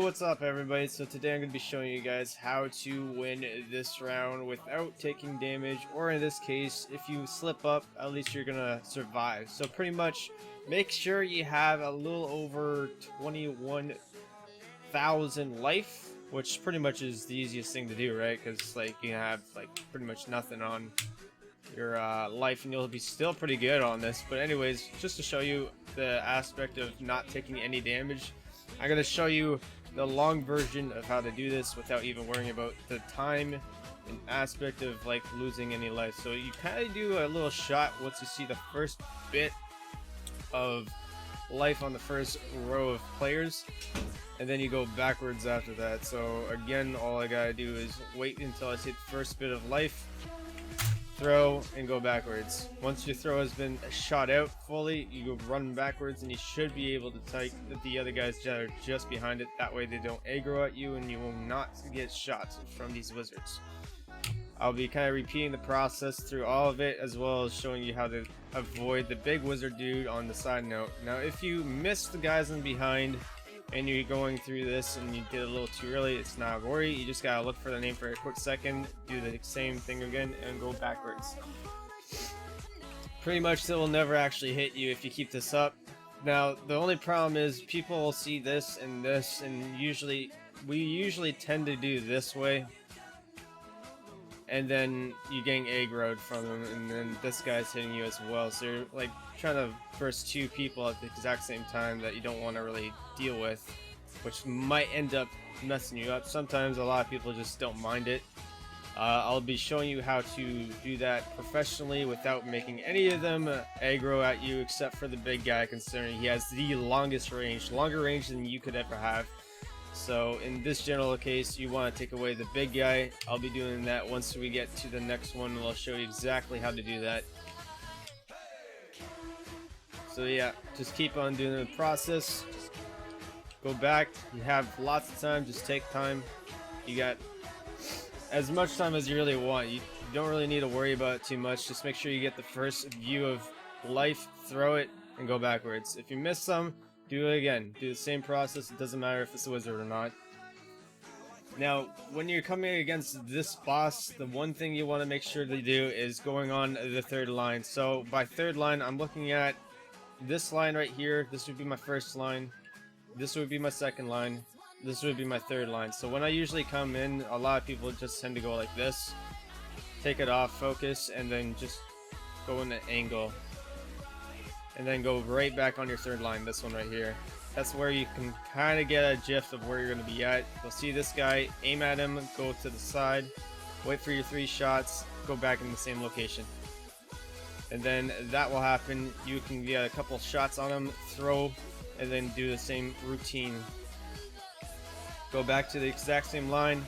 what's up everybody? So today I'm going to be showing you guys how to win this round without taking damage, or in this case, if you slip up, at least you're going to survive. So pretty much, make sure you have a little over 21,000 life, which pretty much is the easiest thing to do, right? Because like you have like pretty much nothing on your life and you'll be still pretty good on this. But anyways, just to show you the aspect of not taking any damage, I'm going to show you the long version of how to do this without even worrying about the time and aspect of like losing any life. So you kind of do a little shot once you see the first bit of life on the first row of players, and then you go backwards after that. So again, all I gotta do is wait until I see the first bit of life, throw, and go backwards. Once your throw has been shot out fully, you go run backwards and you should be able to take the other guys that are just behind it. That way they don't aggro at you and you will not get shots from these wizards. I'll be kind of repeating the process through all of it, as well as showing you how to avoid the big wizard dude on the side note. Now if you miss the guys in behind and you're going through this and you did a little too early, it's not a worry. You just gotta look for the name for a quick second, do the same thing again, and go backwards. Pretty much it will never actually hit you if you keep this up. Now the only problem is people will see this, and we usually tend to do this way, and then you getting aggroed from them, and then this guy's hitting you as well. So you're like trying to burst two people at the exact same time that you don't want to really deal with, which might end up messing you up. Sometimes a lot of people just don't mind it. I'll be showing you how to do that professionally without making any of them aggro at you, except for the big guy, considering he has the longest range, longer range than you could ever have. So in this general case, you want to take away the big guy. I'll be doing that once we get to the next one, and I'll show you exactly how to do that. So yeah, just keep on doing the process. Go back. You have lots of time. Just take time. You got as much time as you really want. You don't really need to worry about it too much. Just make sure you get the first view of life, throw it, and go backwards. If you miss some, do it again. Do the same process. It doesn't matter if it's a wizard or not. Now, when you're coming against this boss, the one thing you want to make sure to do is going on the third line. So by third line, I'm looking at this line right here. This would be my first line. This would be my second line. This would be my third line. So when I usually come in, a lot of people just tend to go like this. Take it off, focus, and then just go in the angle. And then go right back on your third line, this one right here. That's where you can kind of get a gist of where you're going to be at. You'll see this guy, aim at him, go to the side, wait for your 3 shots, go back in the same location. And then that will happen. You can get a couple shots on him, throw, and then do the same routine. Go back to the exact same line,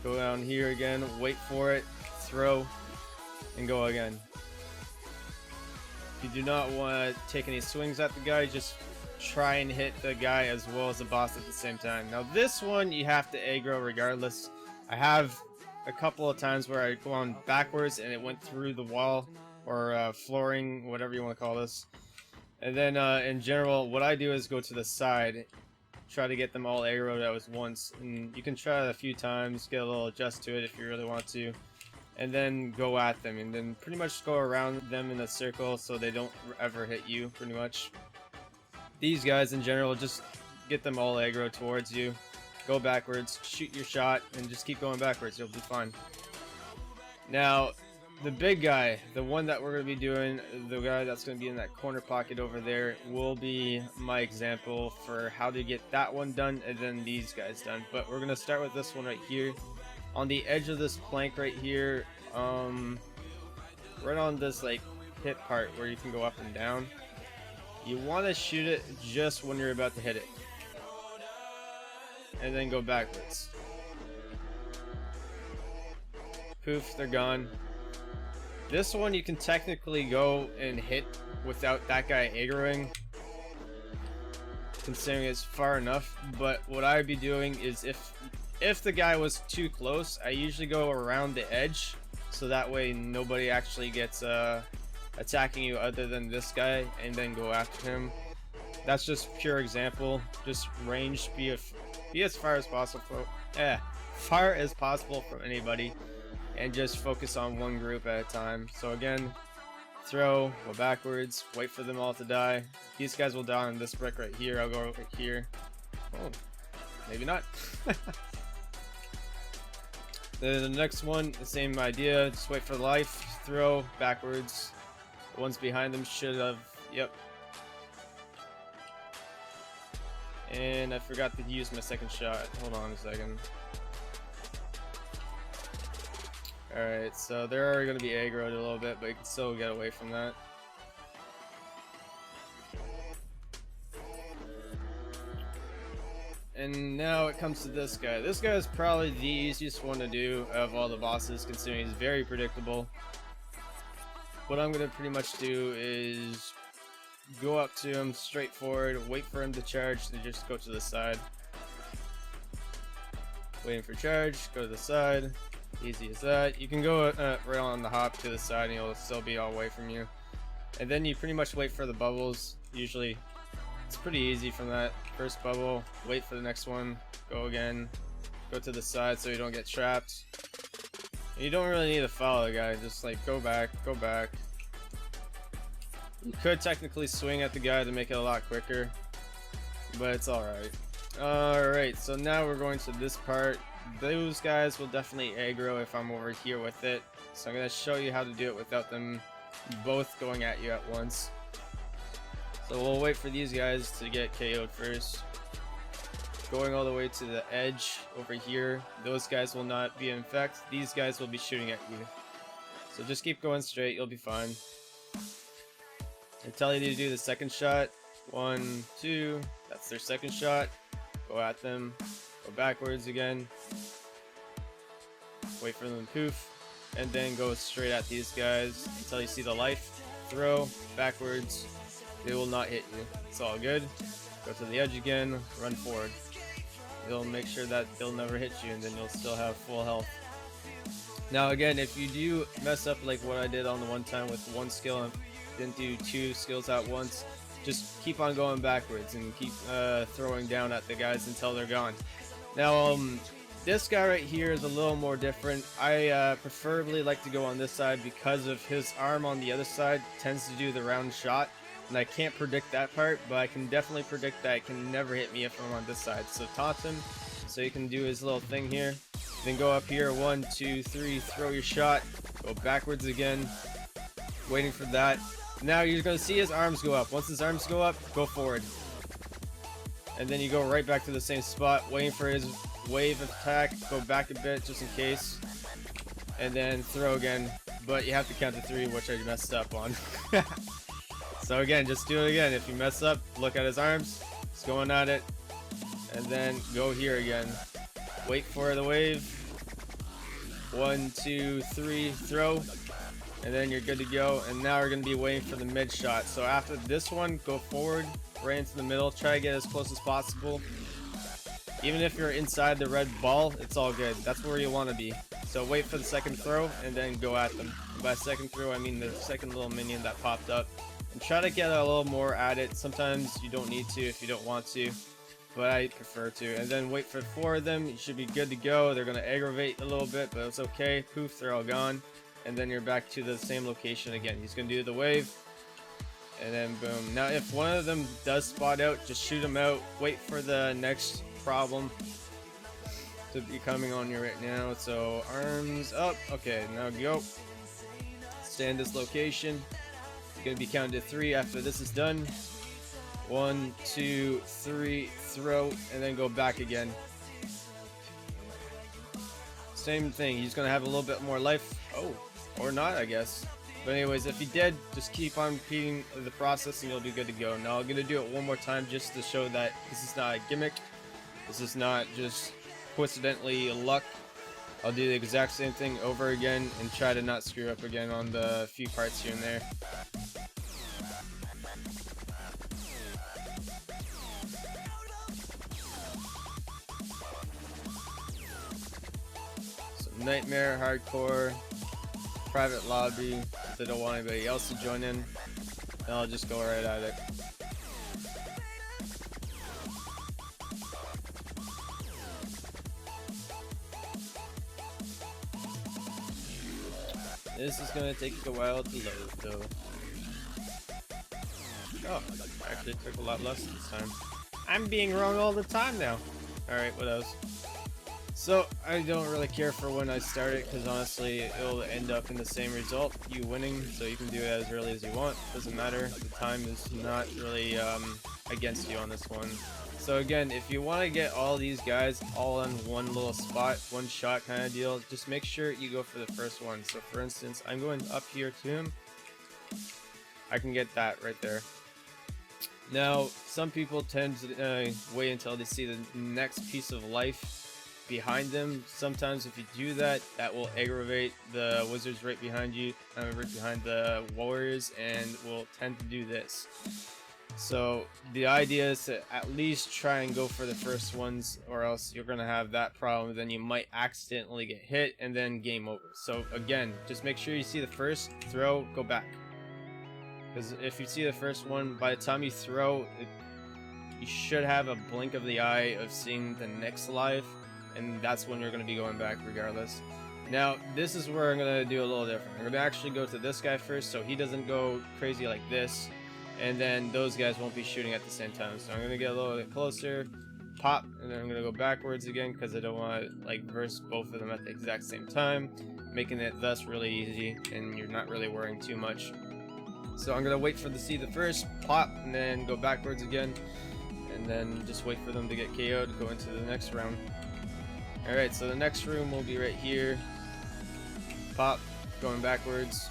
go down here again, wait for it, throw, and go again. If you do not want to take any swings at the guy, just try and hit the guy as well as the boss at the same time. Now this one you have to aggro regardless. I have a couple of times where I go on backwards and it went through the wall or flooring, whatever you want to call this. And then in general, what I do is go to the side, try to get them all aggroed at once. And you can try it a few times, get a little adjust to it if you really want to. And then go at them, and then pretty much go around them in a circle so they don't ever hit you, pretty much. These guys in general, just get them all aggro towards you, go backwards, shoot your shot, and just keep going backwards, you'll be fine. Now, the big guy, the one that we're going to be doing, the guy that's going to be in that corner pocket over there, will be my example for how to get that one done and then these guys done. But we're going to start with this one right here. On the edge of this plank right here, right on this like hit part where you can go up and down, you want to shoot it just when you're about to hit it, and then go backwards. Poof, they're gone. This one you can technically go and hit without that guy aggroing, considering it's far enough. But what I'd be doing is if the guy was too close, I usually go around the edge, so that way nobody actually gets attacking you other than this guy, and then go after him. That's just pure example. Just range, be be as far as possible. From anybody, and just focus on one group at a time. So again, throw, go backwards, wait for them all to die. These guys will die on this brick right here. I'll go over here. Oh, maybe not. Then the next one, the same idea. Just wait for life, throw, backwards. The ones behind them should have, yep. And I forgot to use my second shot. Hold on a second. Alright, so they're going to be aggroed a little bit, but you can still get away from that. And now it comes to this guy. This guy is probably the easiest one to do of all the bosses, considering he's very predictable. What I'm going to pretty much do is go up to him, straight forward, wait for him to charge, and just go to the side. Waiting for charge, go to the side. Easy as that. You can go right on the hop to the side and he'll still be all away from you. And then you pretty much wait for the bubbles. Usually it's pretty easy from that first bubble. Wait for the next one. Go again. Go to the side so you don't get trapped. And you don't really need to follow the guy. Just like go back, go back. You could technically swing at the guy to make it a lot quicker, but it's alright. Alright, so now we're going to this part. Those guys will definitely aggro if I'm over here with it. So I'm going to show you how to do it without them both going at you at once. So we'll wait for these guys to get KO'd first. Going all the way to the edge over here. Those guys will not be in effect. These guys will be shooting at you. So just keep going straight, you'll be fine. I tell you to do the second shot. 1, 2, that's their second shot. Go at them. Go backwards again. Wait for them to poof. And then go straight at these guys until you see the life. Throw, backwards. They will not hit you. It's all good. Go to the edge again, run forward. They'll make sure that they'll never hit you, and then you'll still have full health. Now again, if you do mess up like what I did on the one time with one skill and didn't do 2 skills at once, just keep on going backwards and keep throwing down at the guys until they're gone. Now this guy right here is a little more different. I preferably like to go on this side because of his arm on the other side tends to do the round shot, and I can't predict that part, but I can definitely predict that it can never hit me if I'm on this side. So taunt him so you can do his little thing here. Then go up here, 1, 2, 3, throw your shot, go backwards again, waiting for that. Now you're going to see his arms go up. Once his arms go up, go forward. And then you go right back to the same spot, waiting for his wave attack, go back a bit just in case, and then throw again. But you have to count to 3, which I messed up on. So again, just do it again. If you mess up, look at his arms, he's going at it, and then go here again. Wait for the wave. 1, 2, 3, throw. And then you're good to go. And now we're going to be waiting for the mid shot. So after this one, go forward, right into the middle. Try to get as close as possible. Even if you're inside the red ball, it's all good. That's where you want to be. So wait for the second throw and then go at them. And by second throw, I mean the second little minion that popped up. And try to get a little more at it. Sometimes you don't need to if you don't want to, but I prefer to. And then wait for 4 of them. You should be good to go. They're going to aggravate a little bit, but it's okay. Poof, they're all gone. And then you're back to the same location again. He's going to do the wave. And then boom. Now if one of them does spot out, just shoot him out. Wait for the next problem to be coming on you right now. So arms up. Okay, now go. Stay in this location. You're going to be counted to 3 after this is done. 1, 2, 3, throw, and then go back again. Same thing. He's going to have a little bit more life. Oh. Or not, I guess. But anyways, if he did, just keep on repeating the process and you'll be good to go. Now I'm going to do it one more time just to show that this is not a gimmick. This is not just coincidentally luck. I'll do the exact same thing over again and try to not screw up again on the few parts here and there. So Nightmare, Hardcore, Private Lobby, if they don't want anybody else to join in, and I'll just go right at it. This is gonna take a while to load though. Oh, actually took a lot less this time. I'm being wrong all the time now. Alright, what else? So, I don't really care for when I start it, because honestly, it'll end up in the same result, you winning, so you can do it as early as you want. Doesn't matter, the time is not really against you on this one. So again, if you want to get all these guys all on one little spot, one shot kind of deal, just make sure you go for the first one. So for instance, I'm going up here to him. I can get that right there. Now, some people tend to wait until they see the next piece of life behind them. Sometimes if you do that, that will aggravate the wizards right behind you, right behind the warriors, and will tend to do this. So the idea is to at least try and go for the first ones, or else you're gonna have that problem. Then you might accidentally get hit and then game over. So again, just make sure you see the first, throw, go back. Because if you see the first one, by the time you throw, you should have a blink of the eye of seeing the next life, and that's when you're going to be going back regardless. Now, this is where I'm going to do a little different. I'm going to actually go to this guy first, so he doesn't go crazy like this, and then those guys won't be shooting at the same time. So I'm going to get a little bit closer, pop, and then I'm going to go backwards again, because I don't want to like burst both of them at the exact same time, making it thus really easy, and you're not really worrying too much. So I'm gonna wait for the see the first, pop, and then go backwards again, and then just wait for them to get KO'd, go into the next round. Alright, so the next room will be right here. Pop, going backwards.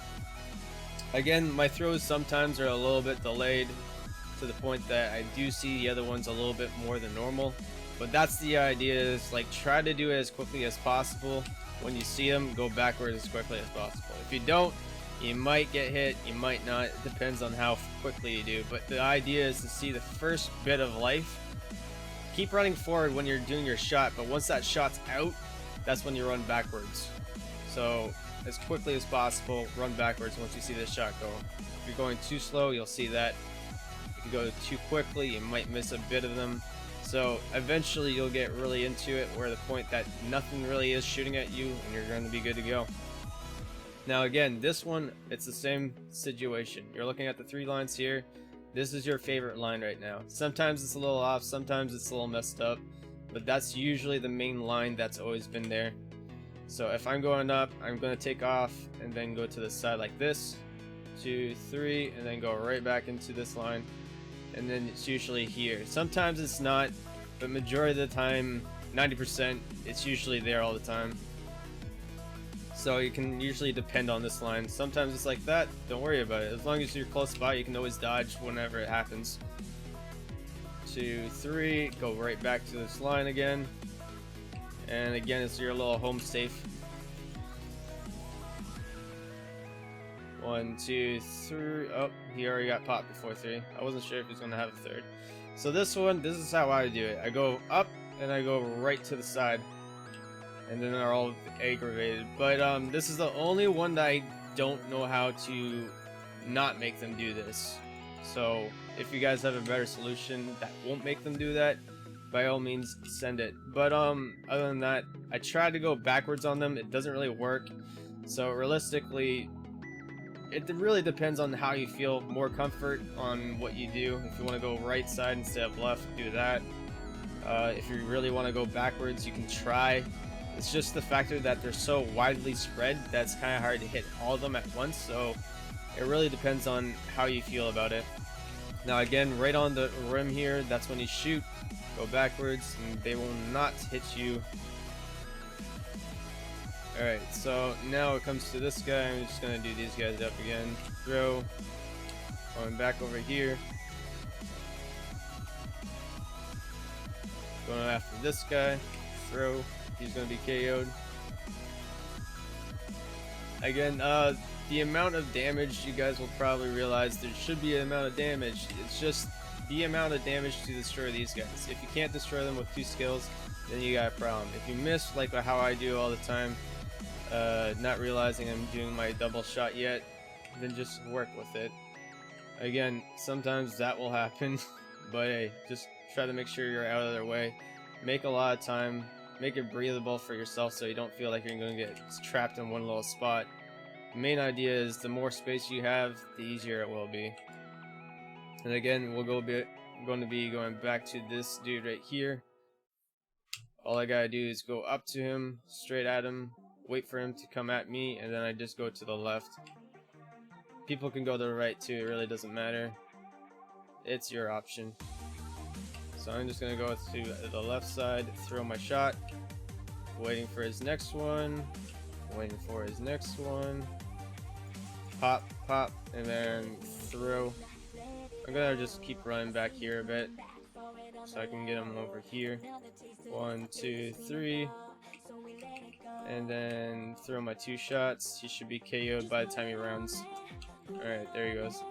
Again, my throws sometimes are a little bit delayed, to the point that I do see the other ones a little bit more than normal. But that's the idea, is like try to do it as quickly as possible. When you see them, go backwards as quickly as possible. If you don't, you might get hit, you might not. It depends on how quickly you do. But the idea is to see the first bit of life. Keep running forward when you're doing your shot, but once that shot's out, that's when you run backwards. So as quickly as possible, run backwards once you see this shot go. If you're going too slow, you'll see that. If you go too quickly, you might miss a bit of them. So eventually you'll get really into it, where the point that nothing really is shooting at you, and you're going to be good to go. Now again, this one, it's the same situation. You're looking at the 3 lines here. This is your favorite line right now. Sometimes it's a little off, sometimes it's a little messed up, but that's usually the main line that's always been there. So if I'm going up, I'm going to take off and then go to the side like this, 2, 3, and then go right back into this line, and then it's usually here. Sometimes it's not, but majority of the time, 90%, it's usually there all the time. So you can usually depend on this line. Sometimes it's like that, don't worry about it. As long as you're close by, you can always dodge whenever it happens. 2, 3, go right back to this line again. And again, it's your little home safe. 1, 2, 3. Oh, he already got popped before 3. I wasn't sure if he's gonna have a third. So this one, this is how I do it. I go up and I go right to the side. And then they're all aggravated. But this is the only one that I don't know how to not make them do this. So if you guys have a better solution that won't make them do that, by all means send it. But other than that, I tried to go backwards on them. It doesn't really work. So realistically, it really depends on how you feel more comfort on what you do. If you want to go right side instead of left, do that. If you really want to go backwards, you can try. It's just the factor that they're so widely spread that's kind of hard to hit all of them at once, so it really depends on how you feel about it. Now again, right on the rim here, that's when you shoot, go backwards, and they will not hit you. Alright, so now it comes to this guy. I'm just going to do these guys up again. Throw, going back over here. Going after this guy, throw. He's going to be KO'd. Again, the amount of damage, you guys will probably realize there should be an amount of damage. It's just the amount of damage to destroy these guys. If you can't destroy them with 2 skills, then you got a problem. If you miss, like how I do all the time, not realizing I'm doing my double shot yet, then just work with it. Again, sometimes that will happen, but hey, just try to make sure you're out of their way. Make a lot of time. Make it breathable for yourself so you don't feel like you're going to get trapped in one little spot. The main idea is the more space you have, the easier it will be. And again, going to be going back to this dude right here. All I gotta do is go up to him, straight at him, wait for him to come at me, and then I just go to the left. People can go to the right too, it really doesn't matter. It's your option. So I'm just gonna go to the left side, throw my shot, waiting for his next one, waiting for his next one, pop, pop, and then throw. I'm gonna just keep running back here a bit so I can get him over here. 1, 2, 3, and then throw my 2 shots. He should be KO'd by the time he rounds. Alright, there he goes.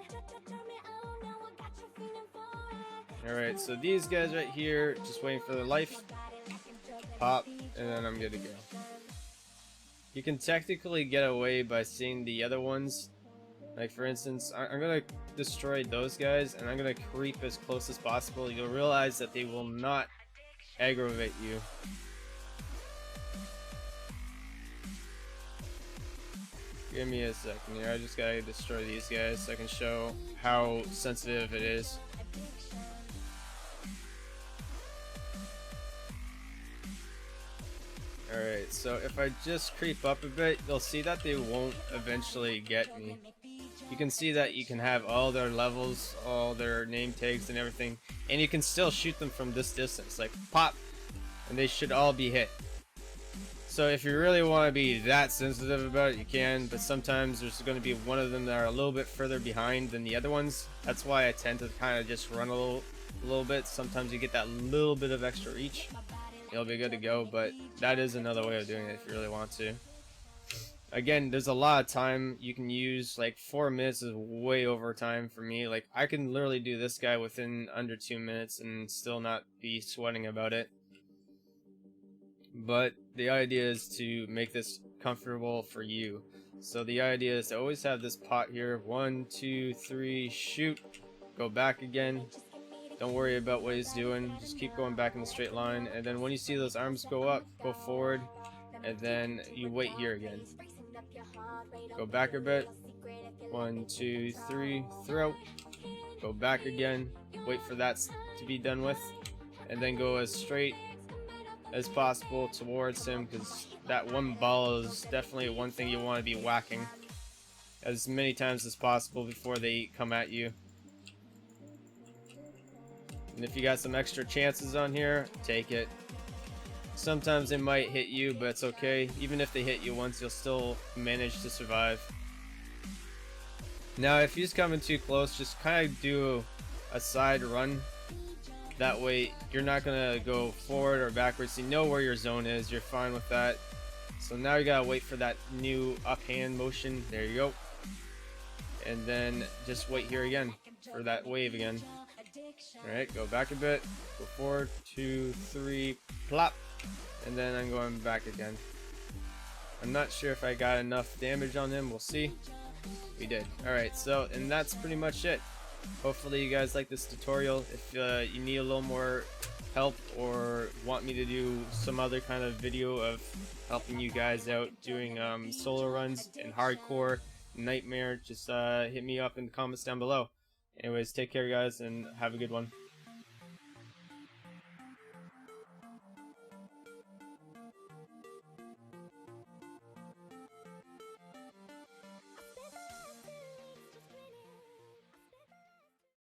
Alright, so these guys right here, just waiting for their life. Pop, and then I'm good to go. You can technically get away by seeing the other ones. Like for instance, I'm gonna destroy those guys and I'm gonna creep as close as possible. You'll realize that they will not aggravate you. Give me a second here, I just gotta destroy these guys so I can show how sensitive it is. Alright, so if I just creep up a bit, you'll see that they won't eventually get me. You can see that you can have all their levels, all their name tags and everything, and you can still shoot them from this distance, like pop, and they should all be hit. So if you really want to be that sensitive about it, you can, but sometimes there's going to be one of them that are a little bit further behind than the other ones. That's why I tend to kind of just run a little bit. Sometimes you get that little bit of extra reach. You'll be good to go, but that is another way of doing it if you really want to. Again, there's a lot of time you can use. Like 4 minutes is way over time for me. Like I can literally do this guy within under 2 minutes and still not be sweating about it. But the idea is to make this comfortable for you. So the idea is to always have this pot here. 1, 2, 3, shoot. Go back again. Don't worry about what he's doing. Just keep going back in the straight line. And then when you see those arms go up, go forward. And then you wait here again. Go back a bit. 1, 2, 3, throw. Go back again. Wait for that to be done with. And then go as straight as possible towards him, because that one ball is definitely one thing you want to be whacking as many times as possible before they come at you. And if you got some extra chances on here, take it. Sometimes they might hit you, but it's okay. Even if they hit you once, you'll still manage to survive. Now if he's coming too close, just kind of do a side run. That way you're not gonna go forward or backwards. You know where your zone is, you're fine with that. So now you gotta wait for that new up hand motion. There you go. And then just wait here again for that wave again. Alright, go back a bit, go forward, 2, 3, plop, and then I'm going back again. I'm not sure if I got enough damage on him, we'll see. We did. Alright, so, and that's pretty much it. Hopefully you guys like this tutorial. If you need a little more help or want me to do some other kind of video of helping you guys out doing solo runs and hardcore nightmare, just hit me up in the comments down below. Anyways, take care guys and have a good one.